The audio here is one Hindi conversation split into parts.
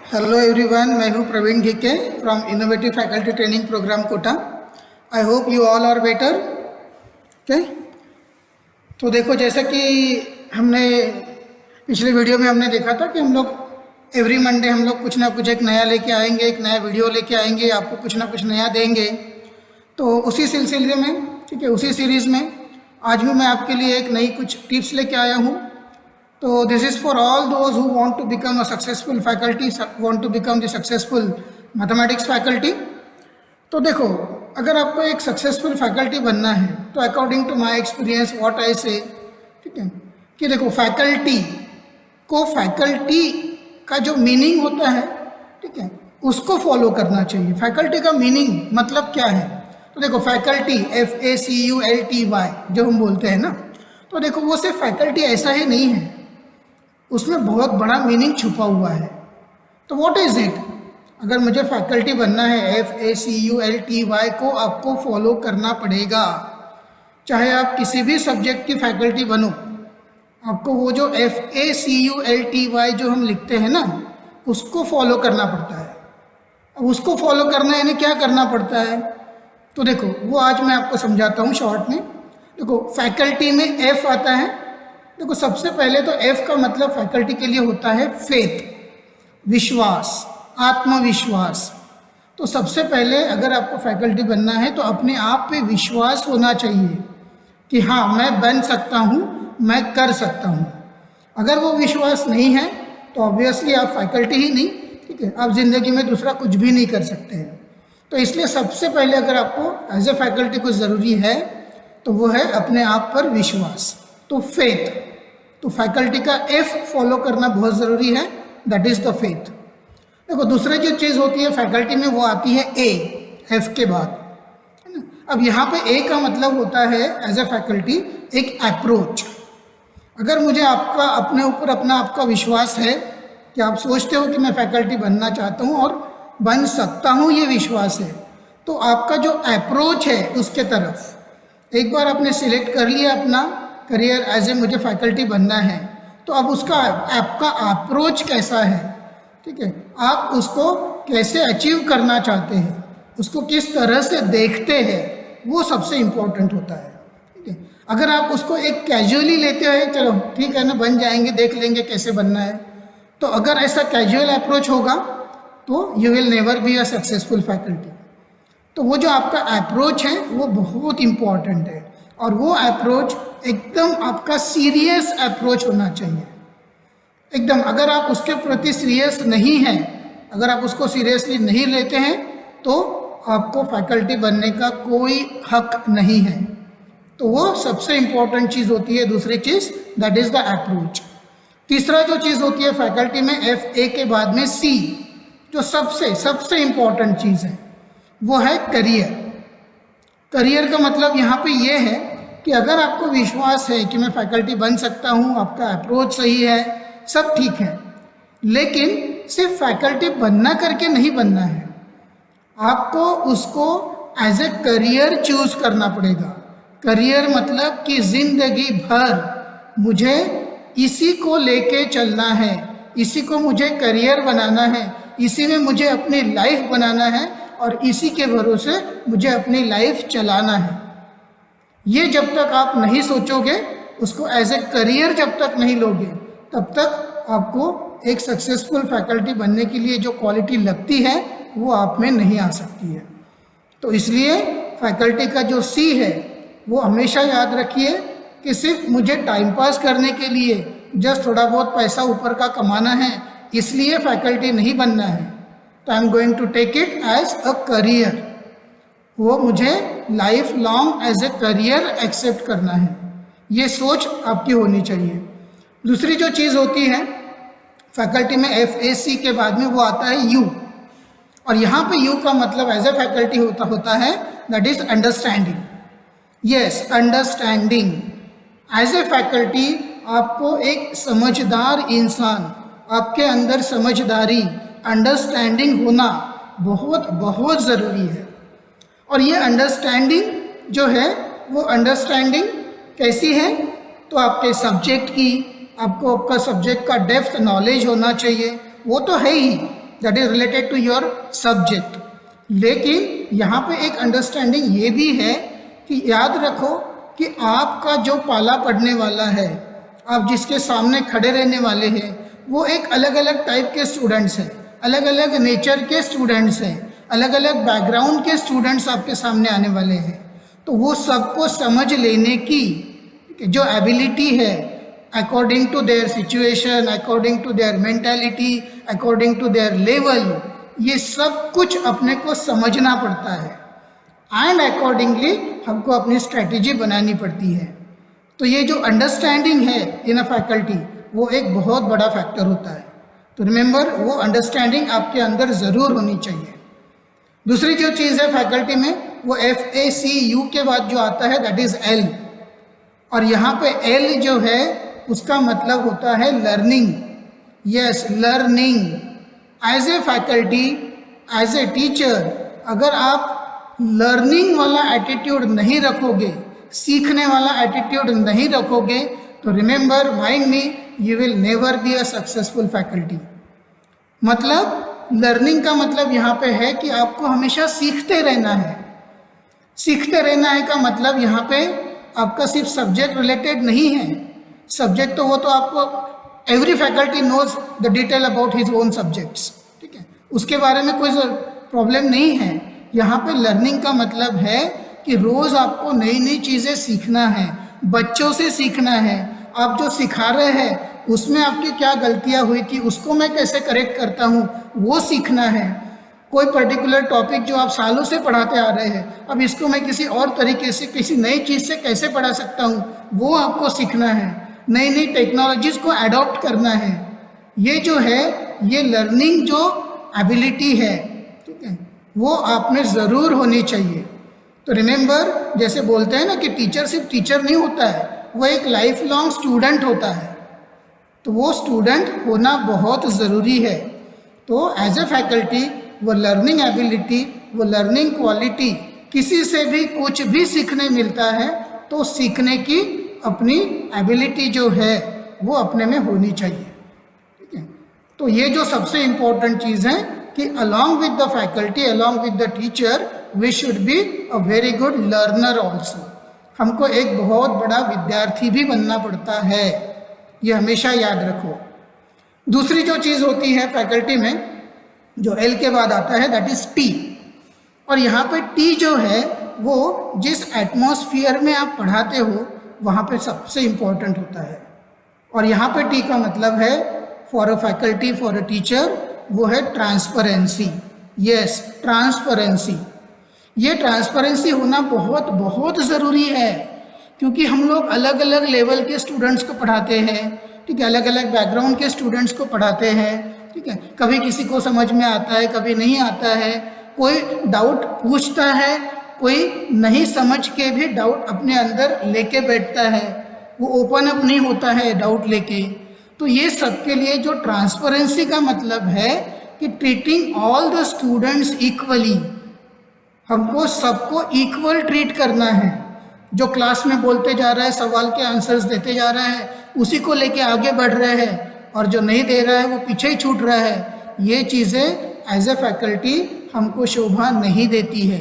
हेलो एवरीवन, मैं हूं Praveen Ghike from innovative faculty training program Kota. I hope you all are better. Okay, तो देखो, जैसा कि हमने पिछले वीडियो में हमने देखा था कि हम लोग एवरी मंडे हम लोग कुछ ना कुछ एक नया लेके आएंगे, एक नया वीडियो लेके आएंगे, आपको कुछ ना कुछ नया देंगे। तो उसी सिलसिले में, ठीक है, उसी सीरीज़ में आज भी मैं आपके लिए एक नई कुछ टिप्स लेके आया हूँ। तो this is for all those who want to become a successful faculty, want to become the successful mathematics faculty. तो देखो, अगर आपको एक सक्सेसफुल फैकल्टी बनना है तो according to my experience what I say, ठीक है, कि देखो फैकल्टी का जो मीनिंग होता है, ठीक है, उसको फॉलो करना चाहिए। फैकल्टी का मीनिंग मतलब क्या है? तो देखो, फैकल्टी FACULTY जो हम बोलते हैं ना, तो देखो वो सिर्फ फैकल्टी ऐसा ही नहीं है, उसमें बहुत बड़ा मीनिंग छुपा हुआ है। तो व्हाट इज़ इट? अगर मुझे फैकल्टी बनना है, FACULTY को आपको फॉलो करना पड़ेगा। चाहे आप किसी भी सब्जेक्ट की फैकल्टी बनो, आपको वो जो FACULTY जो हम लिखते हैं ना, उसको फॉलो करना पड़ता है। अब उसको फॉलो करना यानी क्या करना पड़ता है? तो देखो, वो आज मैं आपको समझाता हूँ शॉर्ट में। देखो, फैकल्टी में F आता है। देखो, सबसे पहले तो F का मतलब फैकल्टी के लिए होता है फेथ, विश्वास, आत्मविश्वास। तो सबसे पहले अगर आपको फैकल्टी बनना है तो अपने आप पे विश्वास होना चाहिए कि हाँ, मैं बन सकता हूँ, मैं कर सकता हूँ। अगर वो विश्वास नहीं है तो ऑब्वियसली आप फैकल्टी ही नहीं, ठीक है, आप ज़िंदगी में दूसरा कुछ भी नहीं कर सकते हैं। तो इसलिए सबसे पहले अगर आपको एज ए फैकल्टी को ज़रूरी है तो वो है अपने आप पर विश्वास, तो फेथ। तो फैकल्टी का F फॉलो करना बहुत ज़रूरी है, दैट इज़ द फेथ। देखो, दूसरी जो चीज़ होती है फैकल्टी में वो आती है A, F के बाद, है ना। अब यहाँ पे A का मतलब होता है एज ए फैकल्टी एक अप्रोच। अगर मुझे आपका अपने ऊपर अपना आपका विश्वास है कि आप सोचते हो कि मैं फैकल्टी बनना चाहता हूँ और बन सकता हूँ, ये विश्वास है, तो आपका जो अप्रोच है उसके तरफ, एक बार आपने सिलेक्ट कर लिया अपना करियर एज ए मुझे फैकल्टी बनना है, तो अब उसका आपका अप्रोच कैसा है, ठीक है, आप उसको कैसे अचीव करना चाहते हैं, उसको किस तरह से देखते हैं, वो सबसे इम्पोर्टेंट होता है, ठीक है। अगर आप उसको एक कैजुअली लेते हैं, चलो ठीक है ना, बन जाएंगे, देख लेंगे कैसे बनना है, तो अगर ऐसा कैजुअल अप्रोच होगा तो you will never be a successful faculty. तो वो जो आपका अप्रोच है वो बहुत इम्पॉर्टेंट है, और वो अप्रोच एकदम आपका सीरियस अप्रोच होना चाहिए, एकदम। अगर आप उसके प्रति सीरियस नहीं हैं, अगर आप उसको सीरियसली नहीं लेते हैं, तो आपको फैकल्टी बनने का कोई हक नहीं है। तो वो सबसे इम्पॉर्टेंट चीज़ होती है। दूसरी चीज़, दैट इज़ द अप्रोच। तीसरा जो चीज़ होती है फैकल्टी में, FA के बाद में C, जो सबसे इम्पॉर्टेंट चीज़ है, वो है करियर। करियर का मतलब यहाँ पे ये है कि अगर आपको विश्वास है कि मैं फैकल्टी बन सकता हूँ, आपका अप्रोच सही है, सब ठीक है, लेकिन सिर्फ फैकल्टी बनना करके नहीं बनना है, आपको उसको एज ए करियर चूज करना पड़ेगा। करियर मतलब कि जिंदगी भर मुझे इसी को लेके चलना है, इसी को मुझे करियर बनाना है, इसी में मुझे अपनी लाइफ बनाना है, और इसी के भरोसे मुझे अपनी लाइफ चलाना है। ये जब तक आप नहीं सोचोगे, उसको एज ए करियर जब तक नहीं लोगे, तब तक आपको एक सक्सेसफुल फैकल्टी बनने के लिए जो क्वालिटी लगती है वो आप में नहीं आ सकती है। तो इसलिए फैकल्टी का जो C है वो हमेशा याद रखिए कि सिर्फ मुझे टाइम पास करने के लिए, जस्ट थोड़ा बहुत पैसा ऊपर का कमाना है, इसलिए फैकल्टी नहीं बनना है। तो I am going to take it as a career, वो मुझे life long as a career accept करना है, ये सोच आपकी होनी चाहिए। दूसरी जो चीज़ होती है फैकल्टी में FAC के बाद में, वो आता है U, और यहाँ पे U का मतलब एज ए फैकल्टी होता है that is understanding. Yes, understanding. As a faculty आपको एक समझदार इंसान, आपके अंदर समझदारी, अंडरस्टैंडिंग होना बहुत बहुत ज़रूरी है। और ये अंडरस्टैंडिंग जो है, वो अंडरस्टैंडिंग कैसी है? तो आपके सब्जेक्ट की, आपको आपका सब्जेक्ट का डेप्थ नॉलेज होना चाहिए, वो तो है ही, that is related to your subject. लेकिन यहाँ पे एक अंडरस्टैंडिंग ये भी है कि याद रखो कि आपका जो पाला पढ़ने वाला है, आप जिसके सामने खड़े रहने वाले हैं, वो एक अलग अलग टाइप के स्टूडेंट्स हैं, अलग अलग नेचर के स्टूडेंट्स हैं, अलग अलग बैकग्राउंड के स्टूडेंट्स आपके सामने आने वाले हैं। तो वो सबको समझ लेने की जो एबिलिटी है, according to their situation, according to their mentality, according to their level, ये सब कुछ अपने को समझना पड़ता है एंड अकॉर्डिंगली हमको अपनी स्ट्रेटजी बनानी पड़ती है। तो ये जो अंडरस्टैंडिंग है इन अ फैकल्टी, वो एक बहुत बड़ा फैक्टर होता है। तो रिमेंबर, वो अंडरस्टैंडिंग आपके अंदर ज़रूर होनी चाहिए। दूसरी जो चीज़ है फैकल्टी में, वो FACU के बाद जो आता है दैट इज़ L। और यहाँ पे L जो है उसका मतलब होता है learning. Yes, learning. As a faculty, as a teacher, अगर आप लर्निंग वाला एटीट्यूड नहीं रखोगे, सीखने वाला एटीट्यूड नहीं रखोगे, तो remember, mind me, you will never be a successful faculty. मतलब लर्निंग का मतलब यहाँ पे है कि आपको हमेशा सीखते रहना है। सीखते रहना है का मतलब यहाँ पे आपका सिर्फ सब्जेक्ट रिलेटेड नहीं है। सब्जेक्ट तो वो तो आपको every faculty knows the detail about his own subjects, ठीक है, उसके बारे में कोई प्रॉब्लम नहीं है। यहाँ पे लर्निंग का मतलब है कि रोज़ आपको नई नई चीज़ें सीखना है, बच्चों से सीखना है। आप जो सिखा रहे हैं उसमें आपकी क्या गलतियाँ हुई थी, उसको मैं कैसे करेक्ट करता हूँ, वो सीखना है। कोई पर्टिकुलर टॉपिक जो आप सालों से पढ़ाते आ रहे हैं, अब इसको मैं किसी और तरीके से, किसी नई चीज़ से कैसे पढ़ा सकता हूँ, वो आपको सीखना है। नई नई टेक्नोलॉजीज़ को अडॉप्ट करना है। ये जो है, ये लर्निंग जो एबिलिटी है, ठीक है, वो आप में ज़रूर होनी चाहिए। तो रिमेंबर, जैसे बोलते हैं ना कि टीचर सिर्फ टीचर नहीं होता है, वो एक लाइफ लॉन्ग स्टूडेंट होता है। तो वो स्टूडेंट होना बहुत ज़रूरी है। तो एज ए फैकल्टी वो लर्निंग एबिलिटी, वो लर्निंग क्वालिटी, किसी से भी कुछ भी सीखने मिलता है तो सीखने की अपनी एबिलिटी जो है वो अपने में होनी चाहिए, ठीक है। तो ये जो सबसे इम्पोर्टेंट चीज़ है कि along with the faculty, along with the teacher, we should be a very good learner also. हमको एक बहुत बड़ा विद्यार्थी भी बनना पड़ता है, ये हमेशा याद रखो। दूसरी जो चीज़ होती है फैकल्टी में, जो L के बाद आता है, दैट इज़ T। और यहाँ पे T जो है वो जिस एटमॉस्फेयर में आप पढ़ाते हो वहाँ पे सबसे इम्पोर्टेंट होता है। और यहाँ पे T का मतलब है for a faculty, for a teacher, वो है ट्रांसपेरेंसी। Yes, transparency. ये ट्रांसपेरेंसी होना बहुत बहुत ज़रूरी है, क्योंकि हम लोग अलग अलग लेवल के स्टूडेंट्स को पढ़ाते हैं, ठीक है, अलग अलग बैकग्राउंड के स्टूडेंट्स को पढ़ाते हैं, ठीक है। कभी किसी को समझ में आता है, कभी नहीं आता है, कोई डाउट पूछता है, कोई नहीं समझ के भी डाउट अपने अंदर लेके बैठता है, वो ओपन अप नहीं होता है डाउट लेके। तो ये सबके लिए जो ट्रांसपेरेंसी का मतलब है कि treating all the students equally, हमको सबको इक्वल ट्रीट करना है। जो क्लास में बोलते जा रहा है, सवाल के आंसर्स देते जा रहा है, उसी को लेके आगे बढ़ रहे हैं, और जो नहीं दे रहा है वो पीछे ही छूट रहा है। ये चीज़ें एज ए फैकल्टी हमको शोभा नहीं देती है।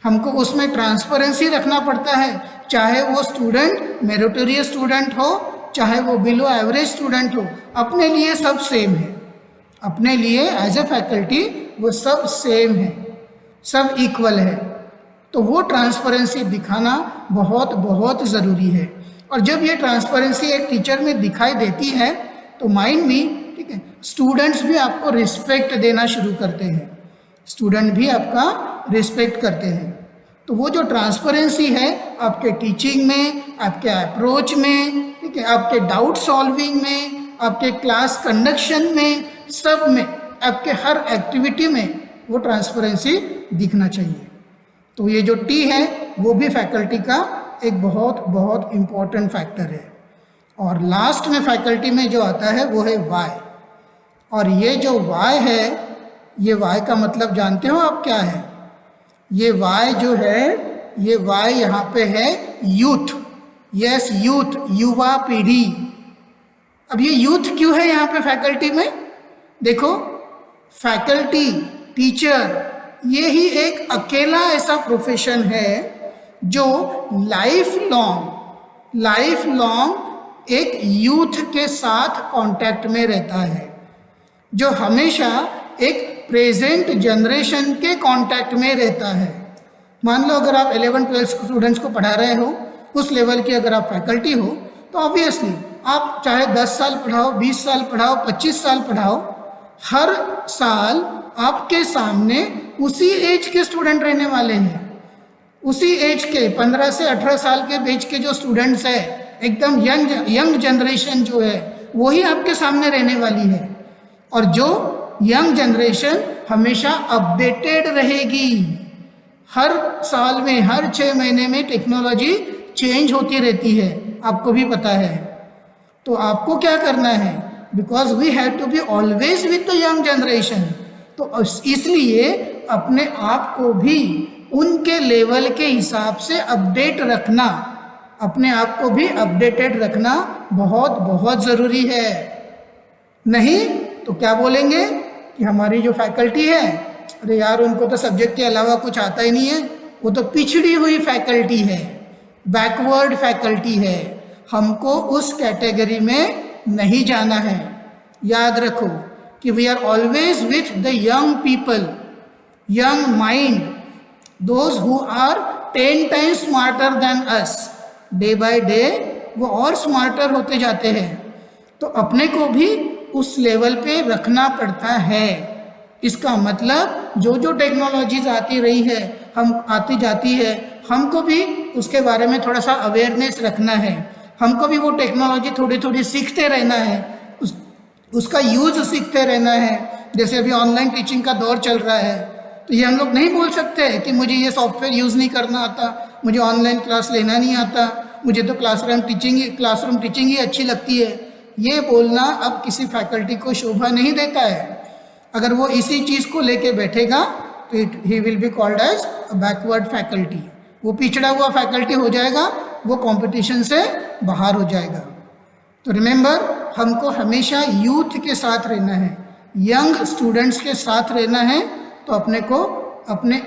हमको उसमें ट्रांसपेरेंसी रखना पड़ता है, चाहे वो स्टूडेंट मेरिटोरियस स्टूडेंट हो, चाहे वो बिलो एवरेज स्टूडेंट हो, अपने लिए सब सेम है। अपने लिए एज ए फैकल्टी वो सब सेम है, सब इक्वल है। तो वो ट्रांसपेरेंसी दिखाना बहुत बहुत ज़रूरी है। और जब ये ट्रांसपेरेंसी एक टीचर में दिखाई देती है तो माइंड में, ठीक है, स्टूडेंट्स भी आपको रिस्पेक्ट देना शुरू करते हैं, स्टूडेंट भी आपका रिस्पेक्ट करते हैं। तो वो जो ट्रांसपेरेंसी है आपके टीचिंग में, आपके अप्रोच में, ठीक है, आपके डाउट सॉल्विंग में, आपके क्लास कंडक्शन में, सब में, आपके हर एक्टिविटी में वो ट्रांसपेरेंसी दिखना चाहिए। तो ये जो T है वो भी फैकल्टी का एक बहुत बहुत इम्पॉर्टेंट फैक्टर है। और लास्ट में फैकल्टी में जो आता है वो है Y। और ये जो Y है, ये Y का मतलब जानते हो आप क्या है? ये Y जो है, ये Y यहाँ पे है यूथ। यस, यूथ, युवा पीढ़ी। अब ये यूथ क्यों है यहाँ पे फैकल्टी में? देखो, फैकल्टी, टीचर, ये ही एक अकेला ऐसा प्रोफेशन है जो लाइफ लॉन्ग एक यूथ के साथ कांटेक्ट में रहता है, जो हमेशा एक प्रेजेंट जनरेशन के कांटेक्ट में रहता है। मान लो अगर आप 11-12 स्टूडेंट्स को पढ़ा रहे हो, उस लेवल की अगर आप फैकल्टी हो, तो ऑब्वियसली आप चाहे 10 साल पढ़ाओ, 20 साल पढ़ाओ, 25 साल पढ़ाओ, हर साल आपके सामने उसी एज के स्टूडेंट रहने वाले हैं। उसी एज के 15 से 18 साल के बीच के जो स्टूडेंट्स है, एकदम यंग जनरेशन जो है, वही आपके सामने रहने वाली है। और जो यंग जनरेशन हमेशा अपडेटेड रहेगी। हर साल में, हर 6 महीने में टेक्नोलॉजी चेंज होती रहती है, आपको भी पता है। तो आपको क्या करना है, because we have to be always with the young generation, तो इसलिए अपने आप को भी उनके लेवल के हिसाब से अपडेट रखना, अपने आप को भी अपडेटेड रखना बहुत बहुत ज़रूरी है। नहीं तो क्या बोलेंगे कि हमारी जो फैकल्टी है, अरे यार उनको तो सब्जेक्ट के अलावा कुछ आता ही नहीं है, वो तो पिछड़ी हुई फैकल्टी है, बैकवर्ड फैकल्टी है, हमको उस कैटेगरी में नहीं जाना है। याद रखो कि we are always with the young people, young mind, those who are 10 times smarter than us. Day by day वो और स्मार्टर होते जाते हैं, तो अपने को भी उस लेवल पे रखना पड़ता है। इसका मतलब जो जो टेक्नोलॉजीज आती रही है, हम आती जाती है, हमको भी उसके बारे में थोड़ा सा अवेयरनेस रखना है, हमको भी वो टेक्नोलॉजी थोड़ी थोड़ी सीखते रहना है, उसका यूज़ सीखते रहना है। जैसे अभी ऑनलाइन टीचिंग का दौर चल रहा है, तो ये हम लोग नहीं बोल सकते कि मुझे ये सॉफ्टवेयर यूज़ नहीं करना आता, मुझे ऑनलाइन क्लास लेना नहीं आता, मुझे तो क्लासरूम टीचिंग ही अच्छी लगती है। ये बोलना अब किसी फैकल्टी को शोभा नहीं देता है। अगर वो इसी चीज़ को लेके बैठेगा तो he will be called as a backward faculty, वो पिछड़ा हुआ फैकल्टी हो जाएगा, वो कंपटीशन से बाहर हो जाएगा। तो रिमेंबर, हमको हमेशा यूथ के साथ रहना है, यंग स्टूडेंट्स के साथ रहना है, तो अपने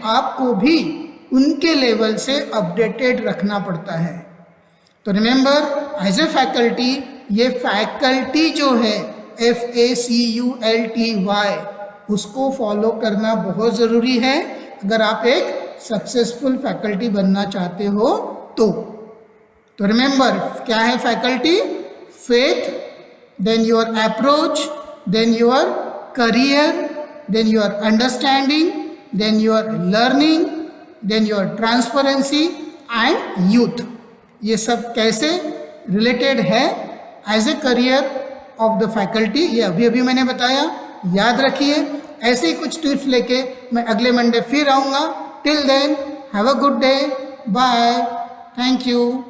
आप को भी उनके लेवल से अपडेटेड रखना पड़ता है। तो रिमेंबर, एज ए फैकल्टी, ये फैकल्टी जो है FACULTY, उसको फॉलो करना बहुत ज़रूरी है अगर आप एक सक्सेसफुल फैकल्टी बनना चाहते हो तो रिमेंबर, क्या है faculty? Faith, then your approach, then your career, then your understanding, then your learning, then your transparency and youth. ये सब कैसे रिलेटेड है as a career of the faculty, ये अभी मैंने बताया। याद रखिए, ऐसे ही कुछ टिप्स लेके मैं अगले मंडे फिर आऊँगा। Till then, have a good day, bye, thank you.